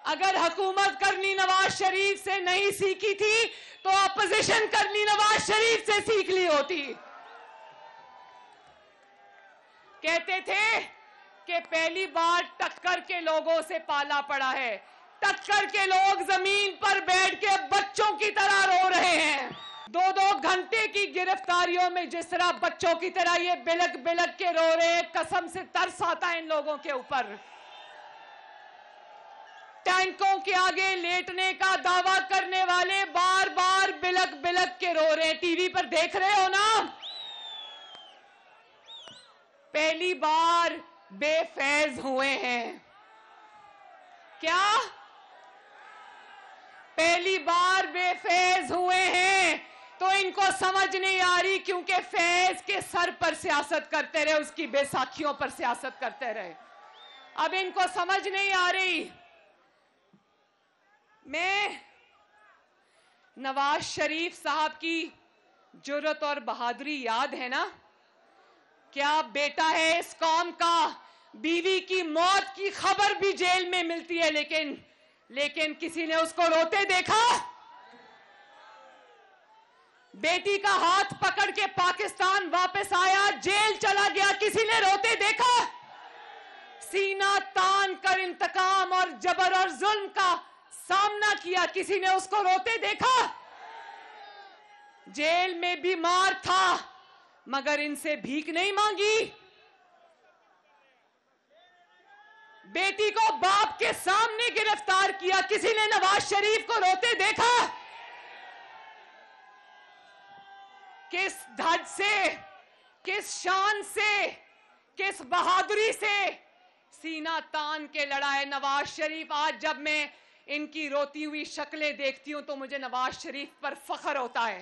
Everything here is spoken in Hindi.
अगर हुकूमत करनी नवाज शरीफ से नहीं सीखी थी तो अपोजिशन करनी नवाज शरीफ से सीख ली होती। कहते थे कि पहली बार टक्कर के लोगों से पाला पड़ा है। टक्कर के लोग जमीन पर बैठ के बच्चों की तरह रो रहे हैं। 2-2 घंटे की गिरफ्तारियों में जिस तरह बच्चों की तरह ये बिलक बिलक के रो रहे हैं, कसम से तरस आता है इन लोगों के ऊपर। टैंकों के आगे लेटने का दावा करने वाले बार बार बिलक बिलक के रो रहे हैं। टीवी पर देख रहे हो ना। पहली बार बेफैज हुए हैं। क्या पहली बार बेफैज हुए हैं? तो इनको समझ नहीं आ रही, क्योंकि फैज के सर पर सियासत करते रहे, उसकी बैसाखियों पर सियासत करते रहे। अब इनको समझ नहीं आ रही। मैं नवाज शरीफ साहब की जुर्रत और बहादुरी याद है ना? क्या बेटा है इस कौम का, बीवी की मौत की खबर भी जेल में मिलती है, लेकिन किसी ने उसको रोते देखा? बेटी का हाथ पकड़ के पाकिस्तान वापस आया, जेल चला गया, किसी ने रोते देखा? सीना तान कर इंतकाम और जबर और जुल्म का सामना किया, किसी ने उसको रोते देखा? जेल में बीमार था मगर इनसे भीख नहीं मांगी। बेटी को बाप के सामने गिरफ्तार किया, किसी ने नवाज शरीफ को रोते देखा? किस धज से, किस शान से, किस बहादुरी से सीना तान के लड़ा है नवाज शरीफ। आज जब मैं इनकी रोती हुई शक्लें देखती हूं तो मुझे नवाज शरीफ पर फख्र होता है।